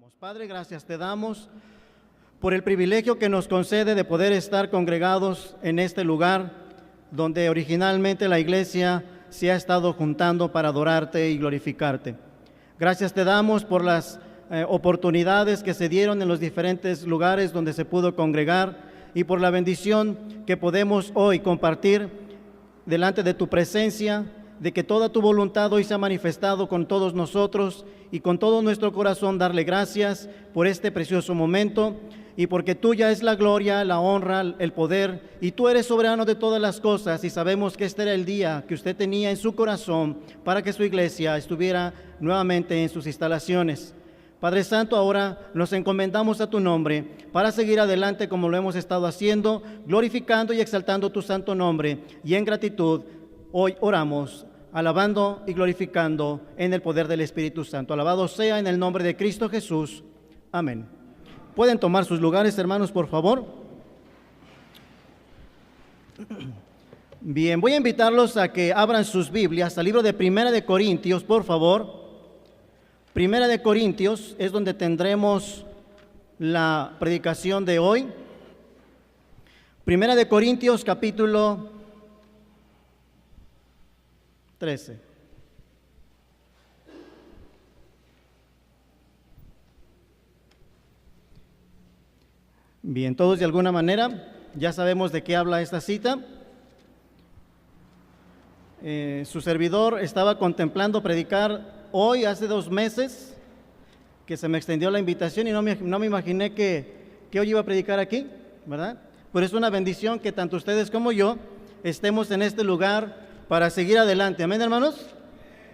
Oramos. Padre, gracias te damos por el privilegio que nos concede de poder estar congregados en este lugar donde originalmente la iglesia se ha estado juntando para adorarte y glorificarte. Gracias te damos por las oportunidades que se dieron en los diferentes lugares donde se pudo congregar y por la bendición que podemos hoy compartir delante de tu presencia, de que toda tu voluntad hoy se ha manifestado con todos nosotros y con todo nuestro corazón darle gracias por este precioso momento y porque tuya es la gloria, la honra, el poder y tú eres soberano de todas las cosas y sabemos que este era el día que usted tenía en su corazón para que su iglesia estuviera nuevamente en sus instalaciones. Padre Santo, ahora nos encomendamos a tu nombre para seguir adelante como lo hemos estado haciendo, glorificando y exaltando tu santo nombre y en gratitud hoy oramos, alabando y glorificando en el poder del Espíritu Santo. Alabado sea en el nombre de Cristo Jesús. Amén. ¿Pueden tomar sus lugares, hermanos, por favor? Bien, voy a invitarlos a que abran sus Biblias al libro de Primera de Corintios, por favor. Primera de Corintios es donde tendremos la predicación de hoy. Primera de Corintios, capítulo 13. Bien, todos de alguna manera ya sabemos de qué habla esta cita. Su servidor estaba contemplando predicar hoy, hace 2 meses, que se me extendió la invitación y no me imaginé que hoy iba a predicar aquí, ¿verdad? Pero es una bendición que tanto ustedes como yo estemos en este lugar para seguir adelante. ¿Amén, hermanos?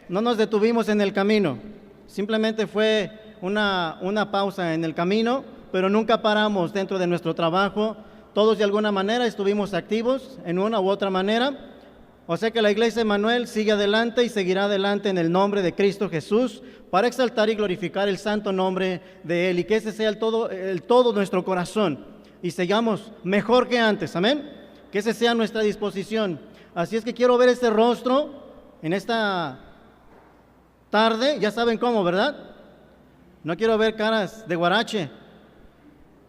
No nos detuvimos en el camino, simplemente fue una pausa en el camino, pero nunca paramos dentro de nuestro trabajo. Todos de alguna manera estuvimos activos en una u otra manera. O sea que la iglesia Emmanuel sigue adelante y seguirá adelante en el nombre de Cristo Jesús para exaltar y glorificar el santo nombre de Él y que ese sea el todo nuestro corazón y sigamos mejor que antes. Amén. Que ese sea nuestra disposición. Así es que quiero ver este rostro en esta tarde, ya saben cómo, ¿verdad? No quiero ver caras de guarache,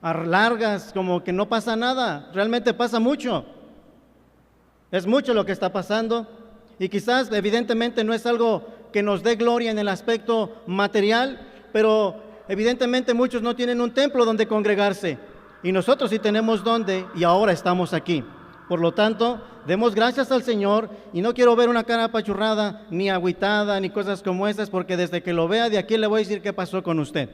largas, como que no pasa nada. Realmente pasa mucho. Es mucho lo que está pasando y quizás evidentemente no es algo que nos dé gloria en el aspecto material, pero evidentemente muchos no tienen un templo donde congregarse y nosotros sí tenemos donde y ahora estamos aquí. Por lo tanto, demos gracias al Señor y no quiero ver una cara apachurrada, ni agüitada, ni cosas como esas, porque desde que lo vea de aquí le voy a decir qué pasó con usted.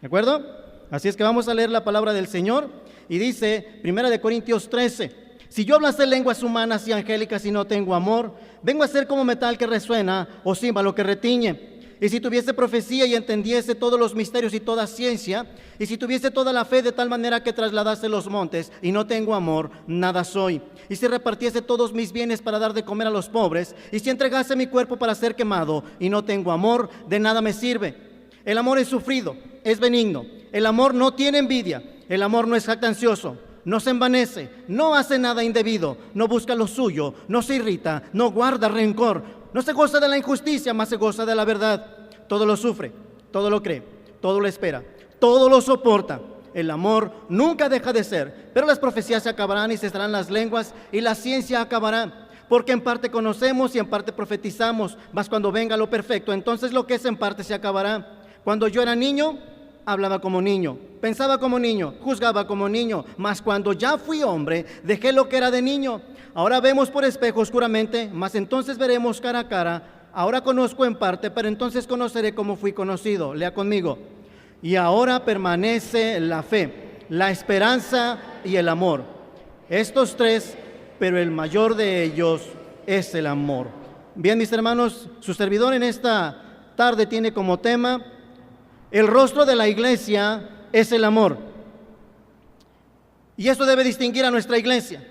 ¿De acuerdo? Así es que vamos a leer la palabra del Señor y dice, 1 Corintios 13, si yo hablase lenguas humanas y angélicas y no tengo amor, vengo a ser como metal que resuena o címbalo que retiñe. Y si tuviese profecía y entendiese todos los misterios y toda ciencia, y si tuviese toda la fe de tal manera que trasladase los montes, y no tengo amor, nada soy. Y si repartiese todos mis bienes para dar de comer a los pobres, y si entregase mi cuerpo para ser quemado, y no tengo amor, de nada me sirve. El amor es sufrido, es benigno. El amor no tiene envidia. El amor no es jactancioso, no se envanece, no hace nada indebido, no busca lo suyo, no se irrita, no guarda rencor, no se goza de la injusticia, mas se goza de la verdad. Todo lo sufre, todo lo cree, todo lo espera, todo lo soporta. El amor nunca deja de ser, pero las profecías se acabarán y cesarán las lenguas y la ciencia acabará. Porque en parte conocemos y en parte profetizamos, mas cuando venga lo perfecto, entonces lo que es en parte se acabará. Cuando yo era niño, hablaba como niño, pensaba como niño, juzgaba como niño, mas cuando ya fui hombre, dejé lo que era de niño. Ahora vemos por espejo oscuramente, mas entonces veremos cara a cara. Ahora conozco en parte, pero entonces conoceré como fui conocido. Lea conmigo. Y ahora permanece la fe, la esperanza y el amor. Estos 3, pero el mayor de ellos es el amor. Bien, mis hermanos, su servidor en esta tarde tiene como tema: el rostro de la iglesia es el amor. Y eso debe distinguir a nuestra iglesia.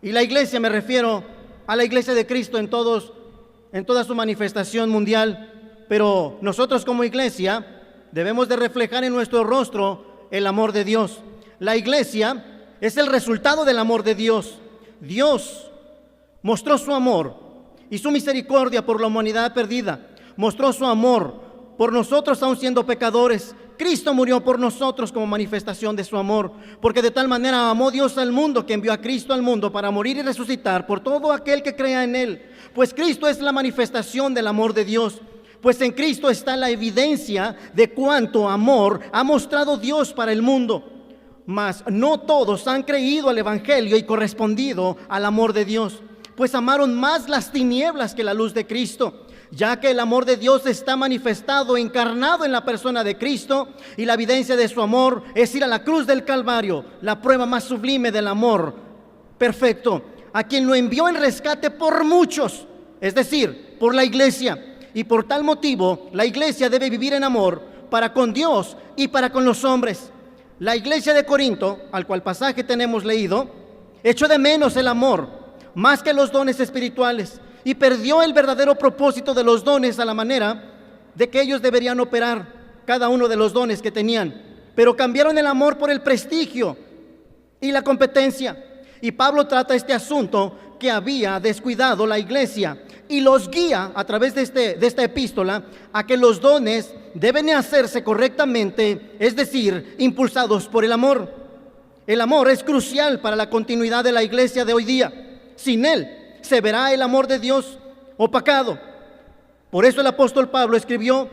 Y la iglesia, me refiero a la iglesia de Cristo en toda su manifestación mundial. Pero nosotros como iglesia debemos de reflejar en nuestro rostro el amor de Dios. La iglesia es el resultado del amor de Dios. Dios mostró su amor y su misericordia por la humanidad perdida. Mostró su amor por nosotros aún siendo pecadores, Cristo murió por nosotros como manifestación de su amor, porque de tal manera amó Dios al mundo que envió a Cristo al mundo para morir y resucitar por todo aquel que crea en Él. Pues Cristo es la manifestación del amor de Dios. Pues en Cristo está la evidencia de cuánto amor ha mostrado Dios para el mundo. Mas no todos han creído al Evangelio y correspondido al amor de Dios, pues amaron más las tinieblas que la luz de Cristo, ya que el amor de Dios está manifestado, encarnado en la persona de Cristo, y la evidencia de su amor es ir a la cruz del Calvario, la prueba más sublime del amor perfecto, a quien lo envió en rescate por muchos, es decir, por la iglesia. Y por tal motivo, la iglesia debe vivir en amor para con Dios y para con los hombres. La iglesia de Corinto, al cual pasaje tenemos leído, echó de menos el amor más que los dones espirituales y perdió el verdadero propósito de los dones a la manera de que ellos deberían operar cada uno de los dones que tenían, pero cambiaron el amor por el prestigio y la competencia. Y Pablo trata este asunto que había descuidado la iglesia y los guía a través de esta epístola a que los dones deben hacerse correctamente, es decir, impulsados por el amor. El amor es crucial para la continuidad de la iglesia de hoy día. Sin él se verá el amor de Dios opacado. Por eso el apóstol Pablo escribió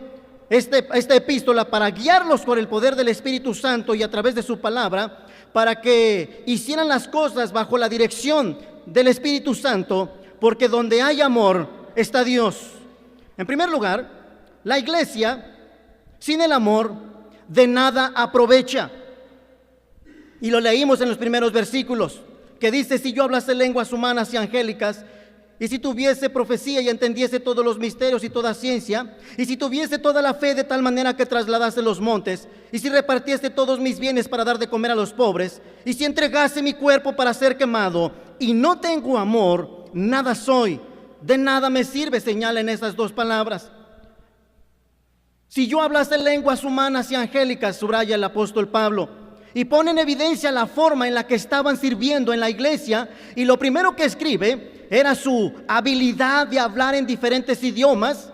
esta epístola para guiarlos por el poder del Espíritu Santo y a través de su palabra, para que hicieran las cosas bajo la dirección del Espíritu Santo, porque donde hay amor está Dios. En primer lugar, la iglesia sin el amor de nada aprovecha. Y lo leímos en los primeros versículos, que dice: si yo hablase lenguas humanas y angélicas, y si tuviese profecía y entendiese todos los misterios y toda ciencia, y si tuviese toda la fe de tal manera que trasladase los montes, y si repartiese todos mis bienes para dar de comer a los pobres, y si entregase mi cuerpo para ser quemado, y no tengo amor, nada soy, de nada me sirve. Señala en esas dos palabras. Si yo hablase lenguas humanas y angélicas, subraya el apóstol Pablo, y pone en evidencia la forma en la que estaban sirviendo en la iglesia, y lo primero que escribe era su habilidad de hablar en diferentes idiomas,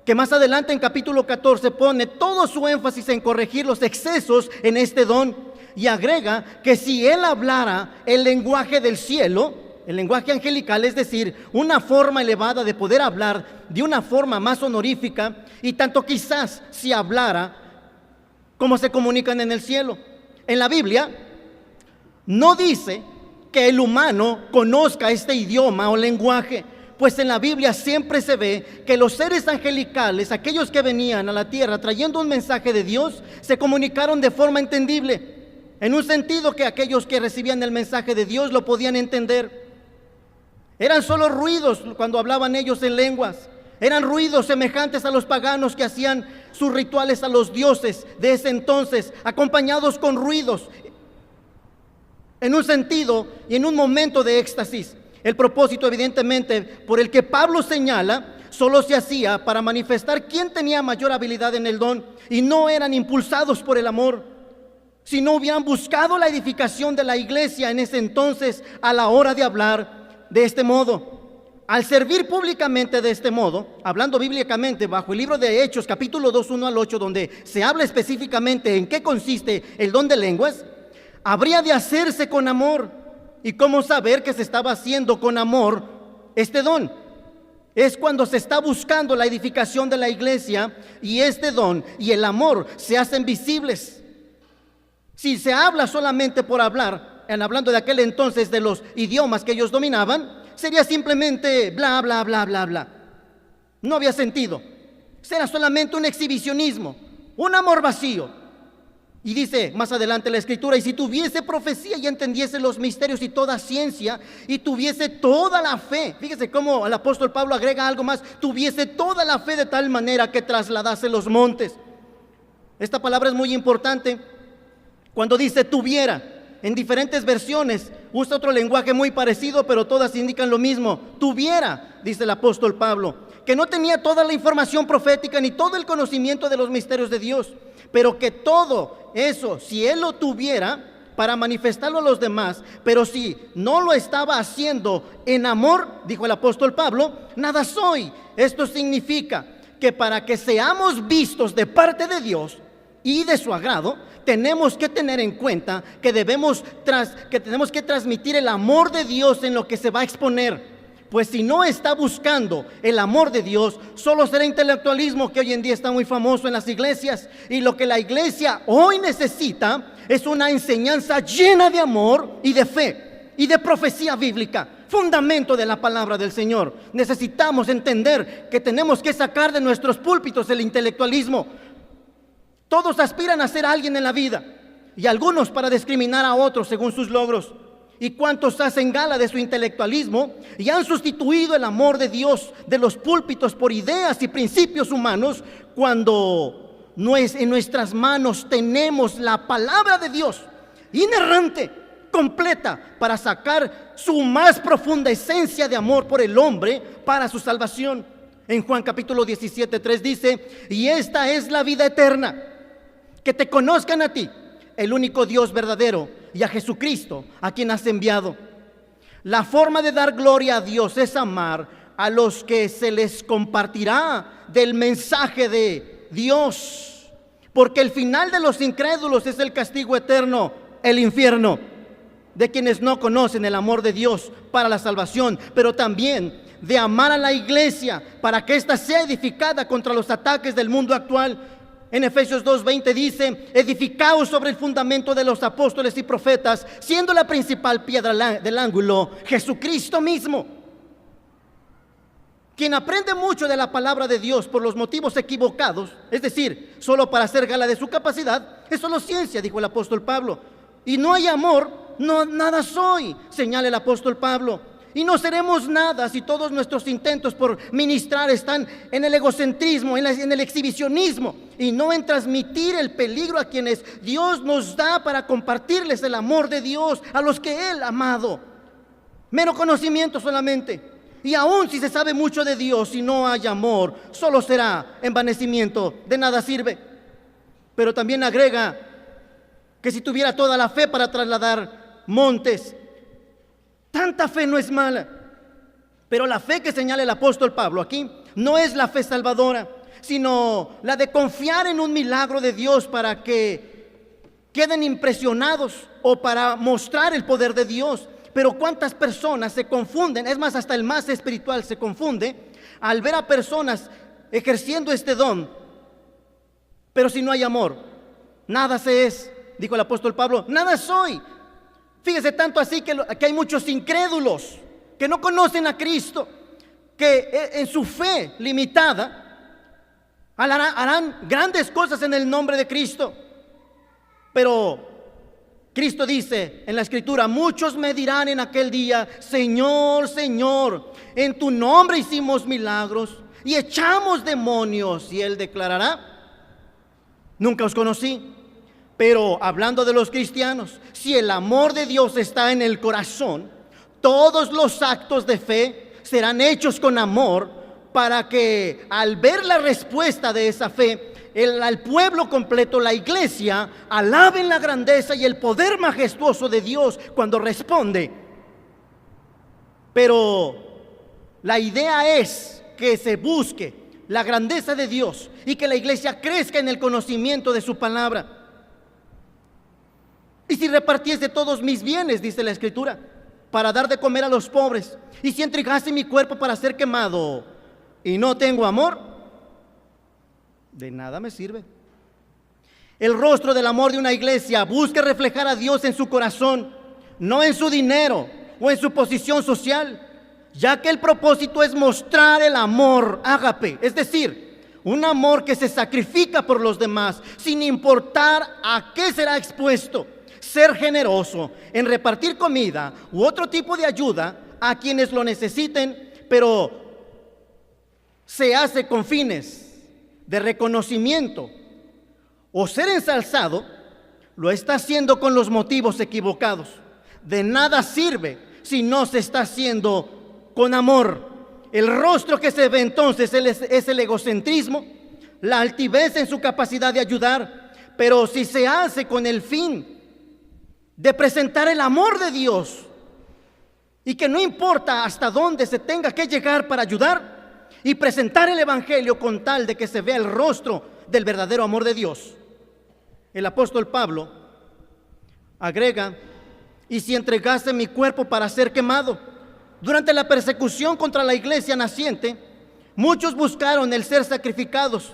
que más adelante en capítulo 14 pone todo su énfasis en corregir los excesos en este don, y agrega que si él hablara el lenguaje del cielo, el lenguaje angelical, es decir, una forma elevada de poder hablar de una forma más honorífica, y tanto quizás si hablara como se comunican en el cielo. En la Biblia no dice que el humano conozca este idioma o lenguaje, pues en la Biblia siempre se ve que los seres angelicales, aquellos que venían a la tierra trayendo un mensaje de Dios, se comunicaron de forma entendible, en un sentido que aquellos que recibían el mensaje de Dios lo podían entender. Eran solo ruidos cuando hablaban ellos en lenguas. Eran ruidos semejantes a los paganos que hacían sus rituales a los dioses de ese entonces, acompañados con ruidos, en un sentido y en un momento de éxtasis. El propósito, evidentemente, por el que Pablo señala, solo se hacía para manifestar quién tenía mayor habilidad en el don, y no eran impulsados por el amor. Si no hubieran buscado la edificación de la iglesia en ese entonces a la hora de hablar de este modo. Al servir públicamente de este modo, hablando bíblicamente bajo el libro de Hechos, capítulo 2, 1 al 8, donde se habla específicamente en qué consiste el don de lenguas, habría de hacerse con amor. ¿Y cómo saber que se estaba haciendo con amor este don? Es cuando se está buscando la edificación de la iglesia y este don y el amor se hacen visibles. Si se habla solamente por hablar, hablando de aquel entonces de los idiomas que ellos dominaban, sería simplemente bla, bla, bla, bla, bla. No había sentido. Será solamente un exhibicionismo, un amor vacío. Y dice más adelante la escritura: y si tuviese profecía y entendiese los misterios y toda ciencia, y tuviese toda la fe. Fíjese cómo el apóstol Pablo agrega algo más: tuviese toda la fe de tal manera que trasladase los montes. Esta palabra es muy importante. Cuando dice tuviera, en diferentes versiones usa otro lenguaje muy parecido, pero todas indican lo mismo. Tuviera, dice el apóstol Pablo, que no tenía toda la información profética ni todo el conocimiento de los misterios de Dios, pero que todo eso, si él lo tuviera para manifestarlo a los demás, pero si no lo estaba haciendo en amor, dijo el apóstol Pablo, nada soy. Esto significa que para que seamos vistos de parte de Dios, y de su agrado, tenemos que tener en cuenta que tenemos que transmitir el amor de Dios en lo que se va a exponer. Pues si no está buscando el amor de Dios, solo será intelectualismo, que hoy en día está muy famoso en las iglesias. Y lo que la iglesia hoy necesita es una enseñanza llena de amor y de fe y de profecía bíblica, fundamento de la palabra del Señor. Necesitamos entender que tenemos que sacar de nuestros púlpitos el intelectualismo. Todos aspiran a ser alguien en la vida, y algunos para discriminar a otros según sus logros. ¿Y cuántos hacen gala de su intelectualismo y han sustituido el amor de Dios de los púlpitos por ideas y principios humanos, cuando en nuestras manos tenemos la palabra de Dios inerrante, completa, para sacar su más profunda esencia de amor por el hombre para su salvación? En Juan capítulo 17:3 dice: y esta es la vida eterna, que te conozcan a ti, el único Dios verdadero, y a Jesucristo, a quien has enviado. La forma de dar gloria a Dios es amar a los que se les compartirá del mensaje de Dios, porque el final de los incrédulos es el castigo eterno, el infierno, de quienes no conocen el amor de Dios para la salvación, pero también de amar a la iglesia para que ésta sea edificada contra los ataques del mundo actual. En Efesios 2:20 dice: edificaos sobre el fundamento de los apóstoles y profetas, siendo la principal piedra del ángulo Jesucristo mismo. Quien aprende mucho de la palabra de Dios por los motivos equivocados, es decir, solo para hacer gala de su capacidad, es solo ciencia, dijo el apóstol Pablo. Y no hay amor, no, nada soy, señala el apóstol Pablo. Y no seremos nada si todos nuestros intentos por ministrar están en el egocentrismo, en el exhibicionismo, y no en transmitir el peligro a quienes Dios nos da para compartirles el amor de Dios, a los que Él ha amado. Mero conocimiento solamente. Y aun si se sabe mucho de Dios y no hay amor, solo será envanecimiento, de nada sirve. Pero también agrega que si tuviera toda la fe para trasladar montes, tanta fe no es mala. Pero la fe que señala el apóstol Pablo aquí no es la fe salvadora, sino la de confiar en un milagro de Dios para que queden impresionados o para mostrar el poder de Dios. Pero cuántas personas se confunden, es más, hasta el más espiritual se confunde al ver a personas ejerciendo este don. Pero si no hay amor, nada se es, dijo el apóstol Pablo, nada soy. Fíjese, tanto así que hay muchos incrédulos que no conocen a Cristo, que en su fe limitada harán grandes cosas en el nombre de Cristo. Pero Cristo dice en la Escritura: muchos me dirán en aquel día: Señor, Señor, en tu nombre hicimos milagros y echamos demonios. Y Él declarará: nunca os conocí. Pero hablando de los cristianos, si el amor de Dios está en el corazón, todos los actos de fe serán hechos con amor, para que al ver la respuesta de esa fe, al pueblo completo, la iglesia, alaben la grandeza y el poder majestuoso de Dios cuando responde. Pero la idea es que se busque la grandeza de Dios y que la iglesia crezca en el conocimiento de su palabra. Y si repartiese todos mis bienes, dice la Escritura, para dar de comer a los pobres, y si entregase mi cuerpo para ser quemado, y no tengo amor, de nada me sirve. El rostro del amor de una iglesia busca reflejar a Dios en su corazón, no en su dinero o en su posición social, ya que el propósito es mostrar el amor ágape, es decir, un amor que se sacrifica por los demás, sin importar a qué será expuesto. Ser generoso en repartir comida u otro tipo de ayuda a quienes lo necesiten, pero se hace con fines de reconocimiento o ser ensalzado, lo está haciendo con los motivos equivocados. De nada sirve si no se está haciendo con amor. El rostro que se ve entonces es el egocentrismo, la altivez en su capacidad de ayudar. Pero si se hace con el fin de presentar el amor de Dios, y que no importa hasta dónde se tenga que llegar para ayudar y presentar el evangelio con tal de que se vea el rostro del verdadero amor de Dios, El apóstol Pablo agrega: y si entregase mi cuerpo para ser quemado. Durante la persecución contra la iglesia naciente, muchos buscaron el ser sacrificados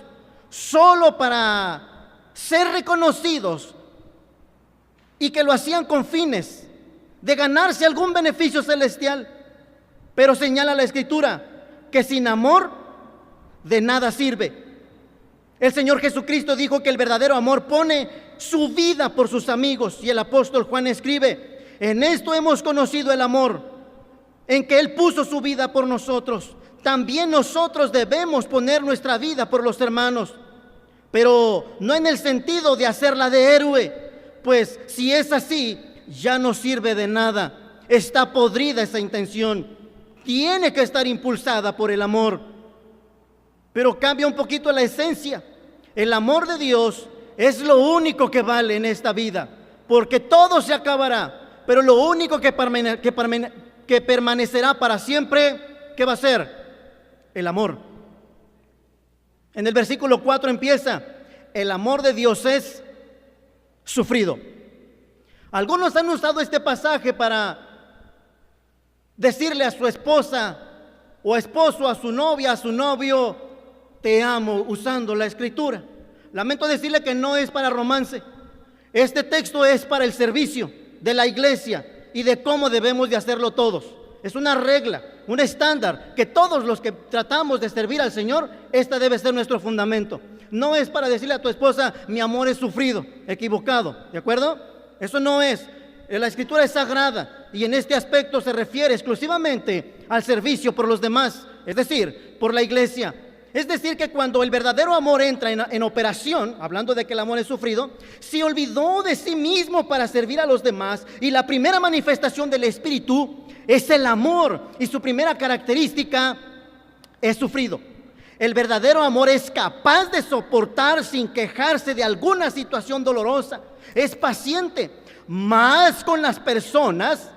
solo para ser reconocidos, y que lo hacían con fines de ganarse algún beneficio celestial. Pero señala la Escritura que sin amor de nada sirve. El Señor Jesucristo dijo que el verdadero amor pone su vida por sus amigos, y el apóstol Juan escribe: en esto hemos conocido el amor, en que Él puso su vida por nosotros. También nosotros debemos poner nuestra vida por los hermanos, pero no en el sentido de hacerla de héroe, pues si es así, ya no sirve de nada. Está podrida esa intención. Tiene que estar impulsada por el amor. Pero cambia un poquito la esencia. El amor de Dios es lo único que vale en esta vida, porque todo se acabará, pero lo único que permanecerá para siempre, ¿qué va a ser? El amor. En el versículo 4 empieza: el amor de Dios es sufrido. Algunos han usado este pasaje para decirle a su esposa o esposo, a su novia, a su novio: te amo, usando la Escritura. Lamento decirle que no es para romance. Este texto es para el servicio de la iglesia y de cómo debemos de hacerlo todos. Es una regla, un estándar que todos los que tratamos de servir al Señor, esta debe ser nuestro fundamento. No es para decirle a tu esposa: mi amor es sufrido. Equivocado, ¿de acuerdo? Eso no es. La Escritura es sagrada y en este aspecto se refiere exclusivamente al servicio por los demás, es decir, por la iglesia. Es decir, que cuando el verdadero amor entra en operación, hablando de que el amor es sufrido, se olvidó de sí mismo para servir a los demás, y la primera manifestación del Espíritu es el amor, y su primera característica es sufrido. El verdadero amor es capaz de soportar sin quejarse de alguna situación dolorosa. Es paciente, más con las personas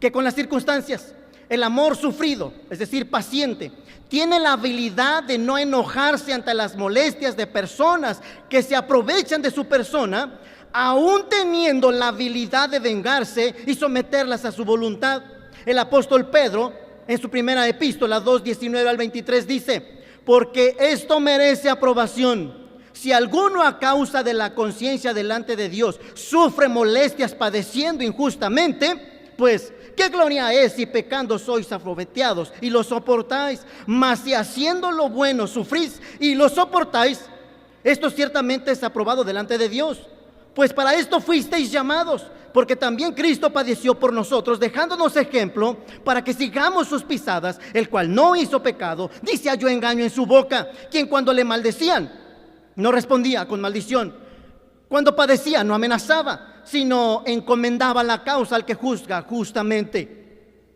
que con las circunstancias. El amor sufrido, es decir, paciente, tiene la habilidad de no enojarse ante las molestias de personas que se aprovechan de su persona, aún teniendo la habilidad de vengarse y someterlas a su voluntad. El apóstol Pedro, en su primera epístola 2:19 al 23, dice: porque esto merece aprobación. Si alguno a causa de la conciencia delante de Dios sufre molestias padeciendo injustamente, pues qué gloria es si pecando sois afroveteados y lo soportáis. Mas si haciendo lo bueno sufrís y lo soportáis, esto ciertamente es aprobado delante de Dios. Pues para esto fuisteis llamados, porque también Cristo padeció por nosotros, dejándonos ejemplo para que sigamos sus pisadas, el cual no hizo pecado, dice halló engaño en su boca, quien cuando le maldecían no respondía con maldición, cuando padecía no amenazaba, sino encomendaba la causa al que juzga justamente.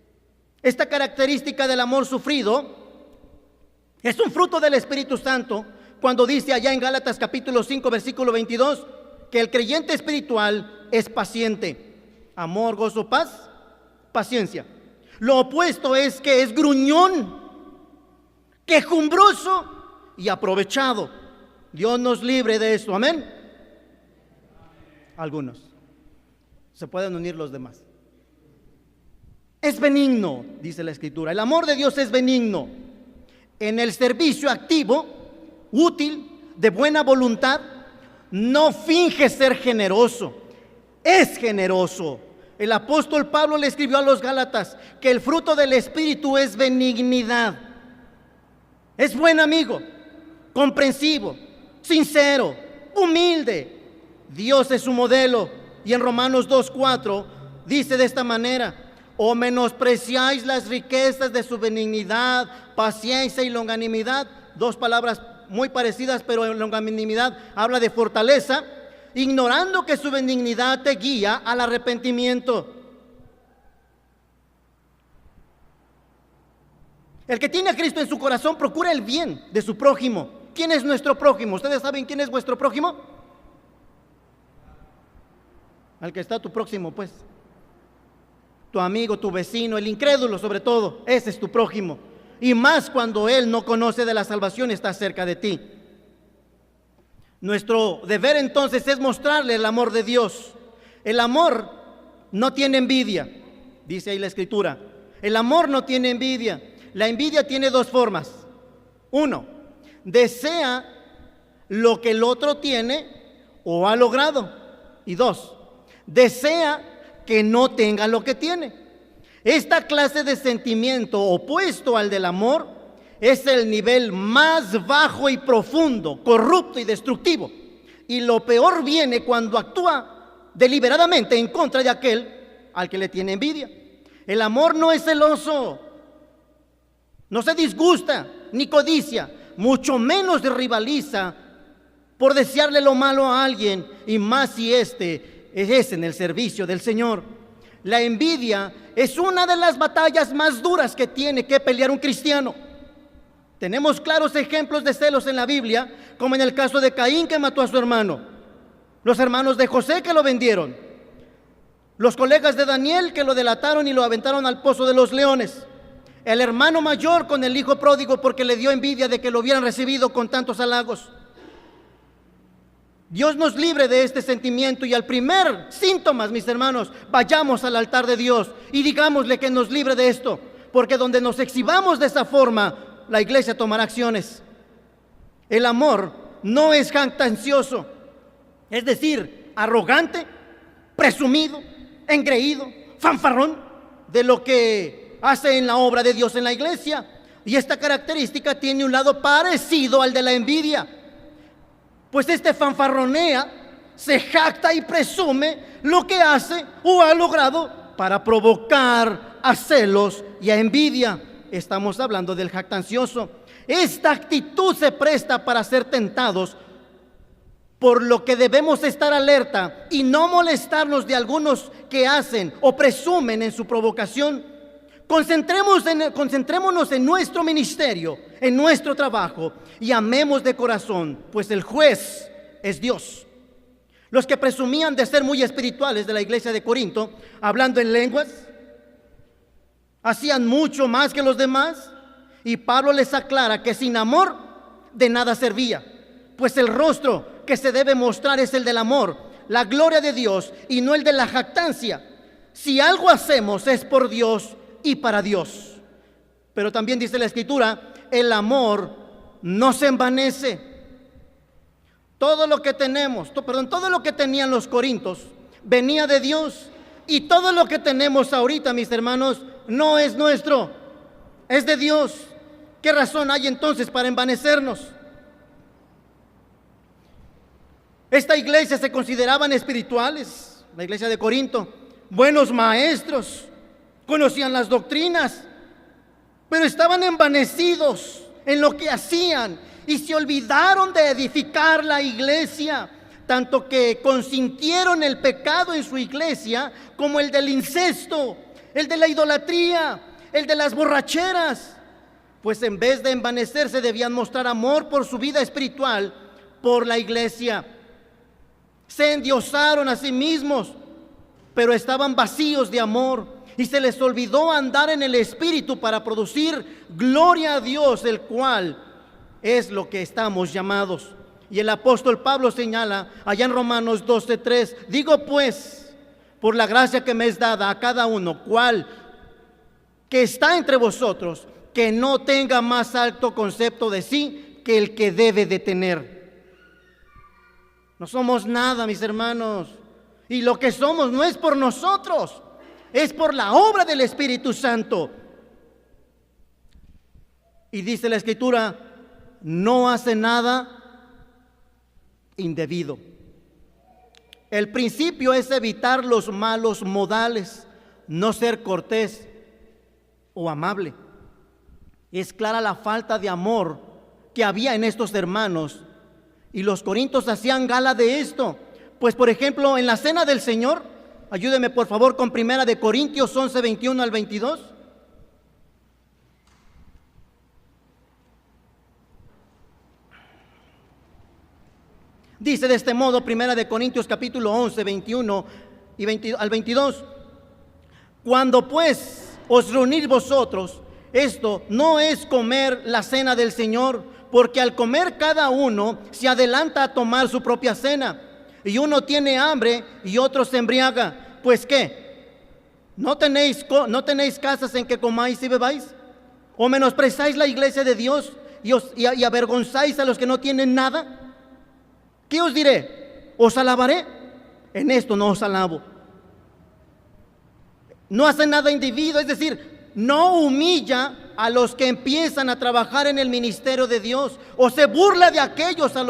Esta característica del amor sufrido es un fruto del Espíritu Santo, cuando dice allá en Gálatas capítulo 5 versículo 22 que el creyente espiritual es paciente. Amor, gozo, paz, paciencia. Lo opuesto es que es gruñón, quejumbroso y aprovechado. Dios nos libre de esto, amén. Algunos se pueden unir los demás. Es benigno, dice la Escritura. El amor de Dios es benigno. En el servicio activo, útil, de buena voluntad, no finge ser generoso, es generoso. El apóstol Pablo le escribió a los Gálatas que el fruto del Espíritu es benignidad. Es buen amigo, comprensivo, sincero, humilde. Dios es su modelo, y en Romanos 2:4 dice de esta manera: o menospreciáis las riquezas de su benignidad, paciencia y longanimidad. Dos palabras muy parecidas, pero en longanimidad habla de fortaleza, ignorando que su benignidad te guía al arrepentimiento. El que tiene a Cristo en su corazón procura el bien de su prójimo. ¿Quién es nuestro prójimo? ¿Ustedes saben quién es vuestro prójimo? Al que está tu próximo, pues. Tu amigo, tu vecino, el incrédulo sobre todo. Ese es tu prójimo. Y más cuando él no conoce de la salvación, está cerca de ti. Nuestro deber entonces es mostrarle el amor de Dios. El amor no tiene envidia, dice ahí la Escritura. El amor no tiene envidia. La envidia tiene dos formas. Uno, desea lo que el otro tiene o ha logrado. Y dos, desea que no tenga lo que tiene. Esta clase de sentimiento opuesto al del amor es el nivel más bajo y profundo, corrupto y destructivo. Y lo peor viene cuando actúa deliberadamente en contra de aquel al que le tiene envidia. El amor no es celoso, no se disgusta ni codicia, mucho menos rivaliza por desearle lo malo a alguien, y más si este es en el servicio del Señor. La envidia es una de las batallas más duras que tiene que pelear un cristiano. Tenemos claros ejemplos de celos en la Biblia, como en el caso de Caín, que mató a su hermano, los hermanos de José, que lo vendieron, los colegas de Daniel, que lo delataron y lo aventaron al pozo de los leones, el hermano mayor con el hijo pródigo, porque le dio envidia de que lo hubieran recibido con tantos halagos. Dios nos libre de este sentimiento, y al primer síntoma, mis hermanos, vayamos al altar de Dios y digámosle que nos libre de esto, porque donde nos exhibamos de esa forma, la iglesia tomará acciones. El amor no es jactancioso, es decir, arrogante, presumido, engreído, fanfarrón de lo que hace en la obra de Dios en la iglesia. Y esta característica tiene un lado parecido al de la envidia, pues este fanfarronea, se jacta y presume lo que hace o ha logrado para provocar a celos y a envidia. Estamos hablando del jactancioso. Esta actitud se presta para ser tentados, por lo que debemos estar alerta y no molestarnos de algunos que hacen o presumen en su provocación. Concentrémonos en nuestro ministerio, en nuestro trabajo, y amemos de corazón, pues el juez es Dios. Los que presumían de ser muy espirituales de la iglesia de Corinto, hablando en lenguas, hacían mucho más que los demás, y Pablo les aclara que sin amor de nada servía, pues el rostro que se debe mostrar es el del amor, la gloria de Dios, y no el de la jactancia. Si algo hacemos es por Dios y para Dios. Pero también dice la Escritura, el amor no se envanece. Todo lo que tenían los corintios venía de Dios, y todo lo que tenemos ahorita, mis hermanos, no es nuestro, es de Dios. ¿Qué razón hay entonces para envanecernos? Esta iglesia se consideraban espirituales, la iglesia de Corinto, buenos maestros, conocían las doctrinas, pero estaban envanecidos en lo que hacían y se olvidaron de edificar la iglesia, tanto que consintieron el pecado en su iglesia, como el del incesto, el de la idolatría, el de las borracheras. Pues en vez de envanecerse, debían mostrar amor por su vida espiritual, por la iglesia. Se endiosaron a sí mismos, pero estaban vacíos de amor, y se les olvidó andar en el Espíritu para producir gloria a Dios, el cual es lo que estamos llamados. Y el apóstol Pablo señala allá en Romanos 12:3, digo pues, por la gracia que me es dada a cada uno, cual que está entre vosotros, que no tenga más alto concepto de sí que el que debe de tener. No somos nada, mis hermanos, y lo que somos no es por nosotros, es por la obra del Espíritu Santo. Y dice la Escritura, no hace nada indebido. El principio es evitar los malos modales, no ser cortés o amable. Es clara la falta de amor que había en estos hermanos, y los corintios hacían gala de esto. Pues por ejemplo, en la cena del Señor, ayúdeme por favor con 1 Corintios 11, 21 al 22. Dice de este modo 1 Corintios capítulo 11, 21 y al 22. Cuando pues os reunís vosotros, esto no es comer la cena del Señor, porque al comer cada uno se adelanta a tomar su propia cena, y uno tiene hambre y otro se embriaga. Pues ¿qué? ¿No tenéis casas en que comáis y bebáis? ¿O menospreciáis la iglesia de Dios y avergonzáis a los que no tienen nada? ¿Qué os diré? ¿Os alabaré? En esto no os alabo. No hace nada indebido, es decir, no humilla a los que empiezan a trabajar en el ministerio de Dios, o se burla de aquellos con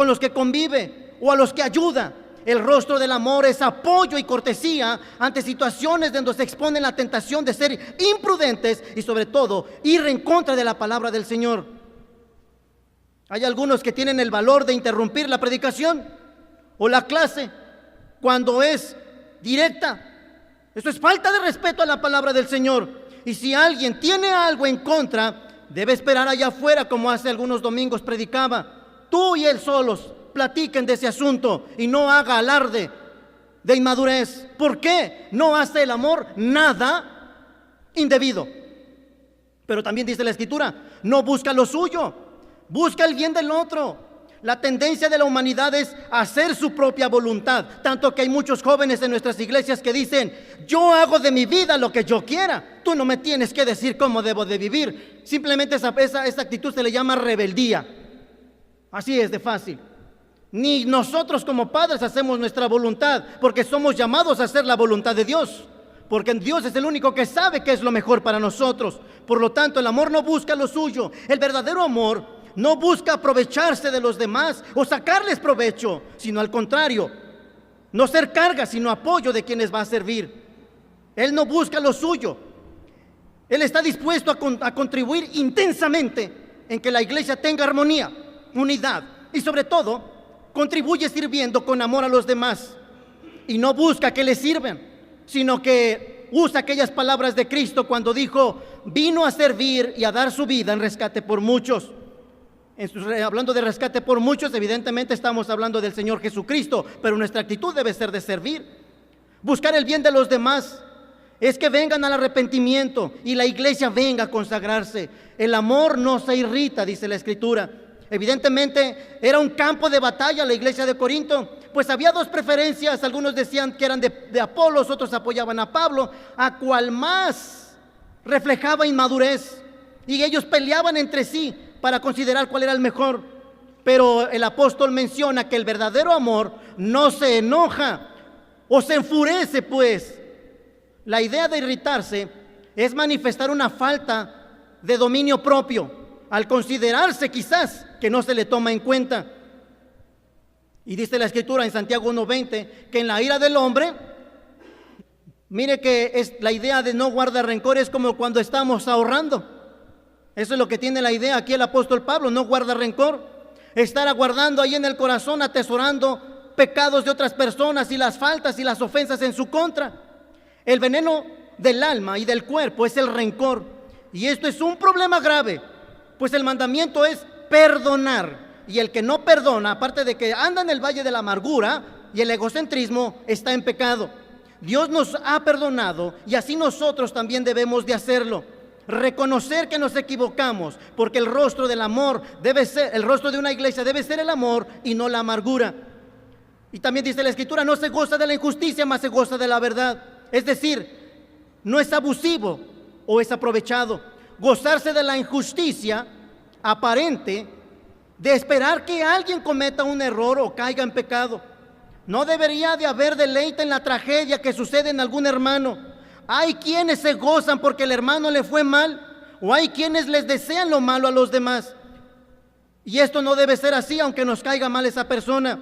los que convive, o a los que ayuda. El rostro del amor es apoyo y cortesía ante situaciones donde se exponen la tentación de ser imprudentes y sobre todo ir en contra de la palabra del Señor. Hay algunos que tienen el valor de interrumpir la predicación o la clase cuando es directa. Eso es falta de respeto a la palabra del Señor. Y si alguien tiene algo en contra, debe esperar allá afuera, como hace algunos domingos predicaba. Tú y él solos platiquen de ese asunto y no haga alarde de inmadurez. ¿Por qué? No hace el amor nada indebido. Pero también dice la Escritura, no busca lo suyo, busca el bien del otro. La tendencia de la humanidad es hacer su propia voluntad, tanto que hay muchos jóvenes en nuestras iglesias que dicen, yo hago de mi vida lo que yo quiera, tú no me tienes que decir cómo debo de vivir. Simplemente esa actitud se le llama rebeldía. Así es de fácil. Ni nosotros como padres hacemos nuestra voluntad, porque somos llamados a hacer la voluntad de Dios, porque Dios es el único que sabe qué es lo mejor para nosotros. Por lo tanto, el amor no busca lo suyo. El verdadero amor no busca aprovecharse de los demás o sacarles provecho, sino al contrario, no ser carga, sino apoyo de quienes va a servir. Él no busca lo suyo. Él está dispuesto a contribuir intensamente en que la iglesia tenga armonía, unidad y sobre todo contribuye sirviendo con amor a los demás. Y no busca que le sirvan, sino que usa aquellas palabras de Cristo cuando dijo, vino a servir y a dar su vida en rescate por muchos. Hablando de rescate por muchos, evidentemente estamos hablando del Señor Jesucristo, pero nuestra actitud debe ser de servir. Buscar el bien de los demás es que vengan al arrepentimiento y la iglesia venga a consagrarse. El amor no se irrita, dice la Escritura. Evidentemente era un campo de batalla la iglesia de Corinto, pues había dos preferencias. Algunos decían que eran de Apolos, otros apoyaban a Pablo, a cual más reflejaba inmadurez, y ellos peleaban entre sí para considerar cuál era el mejor. Pero el apóstol menciona que el verdadero amor no se enoja o se enfurece, pues la idea de irritarse es manifestar una falta de dominio propio, al considerarse quizás que no se le toma en cuenta. Y dice la Escritura en Santiago 1:20 que en la ira del hombre, mire que es la idea de no guardar rencor, es como cuando estamos ahorrando. Eso es lo que tiene la idea aquí el apóstol Pablo, no guarda rencor. Estar aguardando ahí en el corazón, atesorando pecados de otras personas y las faltas y las ofensas en su contra. El veneno del alma y del cuerpo es el rencor. Y esto es un problema grave, pues el mandamiento es perdonar. Y el que no perdona, aparte de que anda en el valle de la amargura y el egocentrismo, está en pecado. Dios nos ha perdonado y así nosotros también debemos de hacerlo. Reconocer que nos equivocamos, porque el rostro del amor debe ser, el rostro de una iglesia debe ser el amor y no la amargura. Y también dice la Escritura, no se goza de la injusticia, mas se goza de la verdad. Es decir, no es abusivo o es aprovechado. Gozarse de la injusticia aparente de esperar que alguien cometa un error o caiga en pecado. No debería de haber deleite en la tragedia que sucede en algún hermano. Hay quienes se gozan porque el hermano le fue mal, o hay quienes les desean lo malo a los demás. Y esto no debe ser así, aunque nos caiga mal esa persona.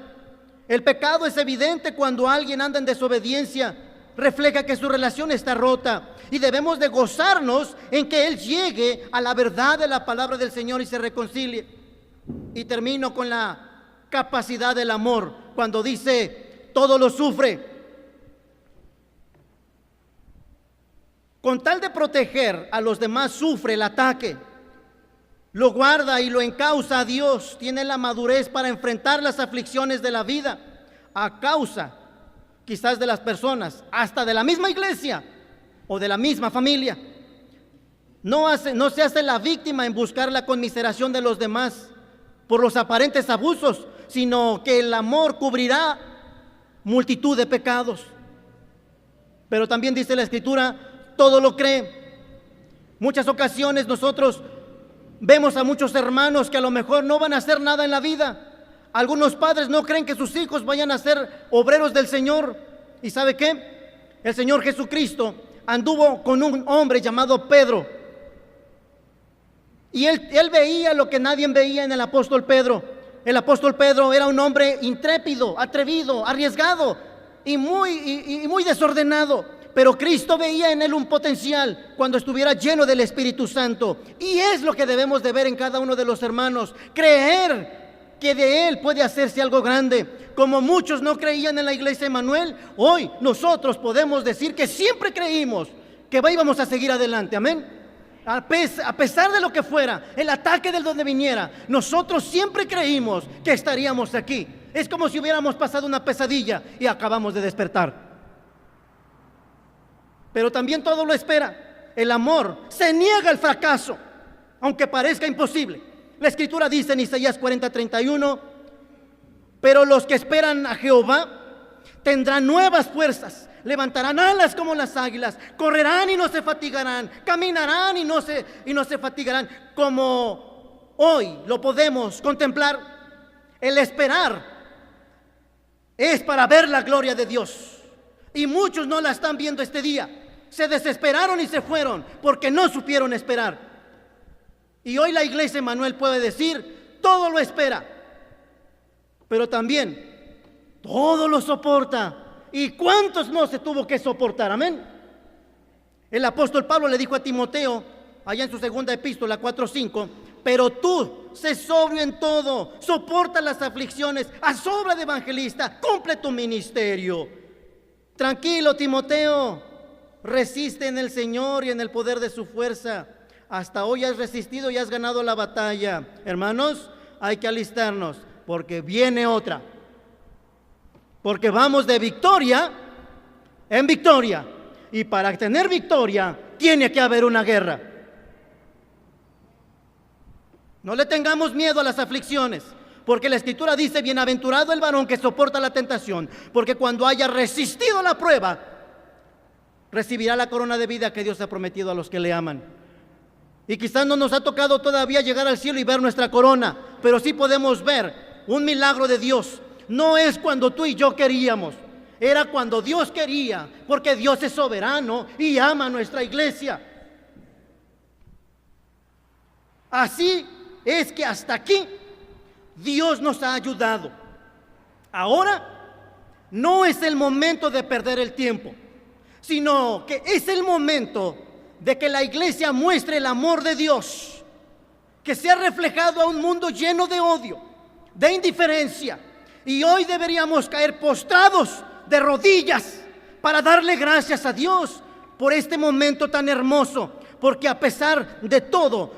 El pecado es evidente cuando alguien anda en desobediencia, refleja que su relación está rota, y debemos de gozarnos en que él llegue a la verdad de la palabra del Señor y se reconcilie. Y termino con la capacidad del amor, cuando dice, todo lo sufre. Con tal de proteger a los demás, sufre el ataque, lo guarda y lo encausa a Dios. Tiene la madurez para enfrentar las aflicciones de la vida a causa quizás de las personas, hasta de la misma iglesia o de la misma familia. no se hace la víctima en buscar la conmiseración de los demás por los aparentes abusos, sino que el amor cubrirá multitud de pecados. Pero también dice la Escritura, todo lo cree. Muchas ocasiones nosotros vemos a muchos hermanos que a lo mejor no van a hacer nada en la vida. Algunos padres no creen que sus hijos vayan a ser obreros del Señor. ¿Y sabe qué? El Señor Jesucristo anduvo con un hombre llamado Pedro. Y él veía lo que nadie veía en el apóstol Pedro. El apóstol Pedro era un hombre intrépido, atrevido, arriesgado y muy desordenado. Pero Cristo veía en él un potencial cuando estuviera lleno del Espíritu Santo. Y es lo que debemos de ver en cada uno de los hermanos. Creer que de él puede hacerse algo grande. Como muchos no creían en la iglesia Emmanuel, hoy nosotros podemos decir que siempre creímos que íbamos a seguir adelante. Amén. A pesar de lo que fuera, el ataque del donde viniera, nosotros siempre creímos que estaríamos aquí. Es como si hubiéramos pasado una pesadilla y acabamos de despertar. Pero también todo lo espera. El amor se niega al fracaso, aunque parezca imposible. La Escritura dice en Isaías 40:31, pero los que esperan a Jehová tendrán nuevas fuerzas. Levantarán alas como las águilas, correrán y no se fatigarán, caminarán y no se fatigarán. Como hoy lo podemos contemplar, el esperar es para ver la gloria de Dios. Y muchos no la están viendo este día. Se desesperaron y se fueron porque no supieron esperar. Y hoy la iglesia Emmanuel puede decir, todo lo espera, pero también todo lo soporta. ¿Y cuántos no se tuvo que soportar? Amén. El apóstol Pablo le dijo a Timoteo, allá en su segunda epístola 4:5, pero tú, sé sobrio en todo, soporta las aflicciones, haz obra de evangelista, cumple tu ministerio. Tranquilo, Timoteo, resiste en el Señor y en el poder de su fuerza. Hasta hoy has resistido y has ganado la batalla. Hermanos, hay que alistarnos porque viene otra. Porque vamos de victoria en victoria. Y para tener victoria tiene que haber una guerra. No le tengamos miedo a las aflicciones, porque la Escritura dice, bienaventurado el varón que soporta la tentación, porque cuando haya resistido la prueba, recibirá la corona de vida que Dios ha prometido a los que le aman. Y quizás no nos ha tocado todavía llegar al cielo y ver nuestra corona, pero sí podemos ver un milagro de Dios. No es cuando tú y yo queríamos, era cuando Dios quería, porque Dios es soberano y ama a nuestra iglesia. Así es que hasta aquí Dios nos ha ayudado. Ahora no es el momento de perder el tiempo, sino que es el momento de que la iglesia muestre el amor de Dios, que sea reflejado a un mundo lleno de odio, de indiferencia. Y hoy deberíamos caer postrados de rodillas para darle gracias a Dios por este momento tan hermoso, porque a pesar de todo,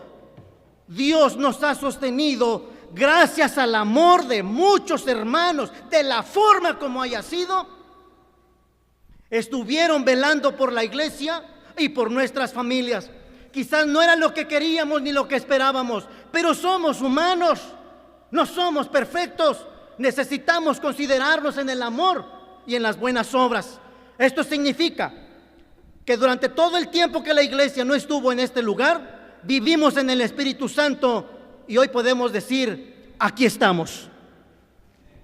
Dios nos ha sostenido gracias al amor de muchos hermanos, de la forma como haya sido. Estuvieron velando por la iglesia y por nuestras familias. Quizás no era lo que queríamos ni lo que esperábamos, pero somos humanos, no somos perfectos. Necesitamos considerarnos en el amor y en las buenas obras. Esto significa que durante todo el tiempo que la iglesia no estuvo en este lugar, vivimos en el Espíritu Santo y hoy podemos decir, aquí estamos.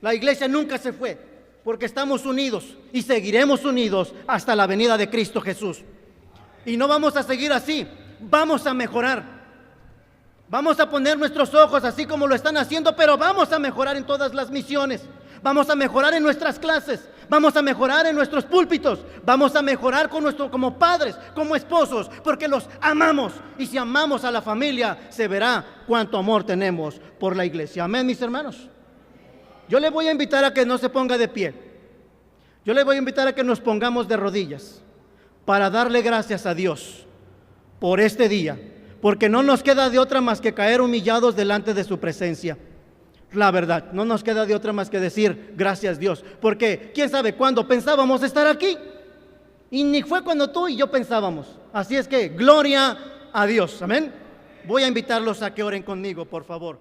La iglesia nunca se fue porque estamos unidos y seguiremos unidos hasta la venida de Cristo Jesús. Y no vamos a seguir así, vamos a mejorar. Vamos a poner nuestros ojos así como lo están haciendo, pero vamos a mejorar en todas las misiones. Vamos a mejorar en nuestras clases, vamos a mejorar en nuestros púlpitos, vamos a mejorar como padres, como esposos, porque los amamos. Y si amamos a la familia, se verá cuánto amor tenemos por la iglesia. Amén, mis hermanos. Yo le voy a invitar a que no se ponga de pie. Yo le voy a invitar a que nos pongamos de rodillas para darle gracias a Dios por este día. Porque no nos queda de otra más que caer humillados delante de su presencia. La verdad, no nos queda de otra más que decir gracias Dios. Porque quién sabe cuándo pensábamos estar aquí. Y ni fue cuando tú y yo pensábamos. Así es que gloria a Dios. Amén. Voy a invitarlos a que oren conmigo, por favor.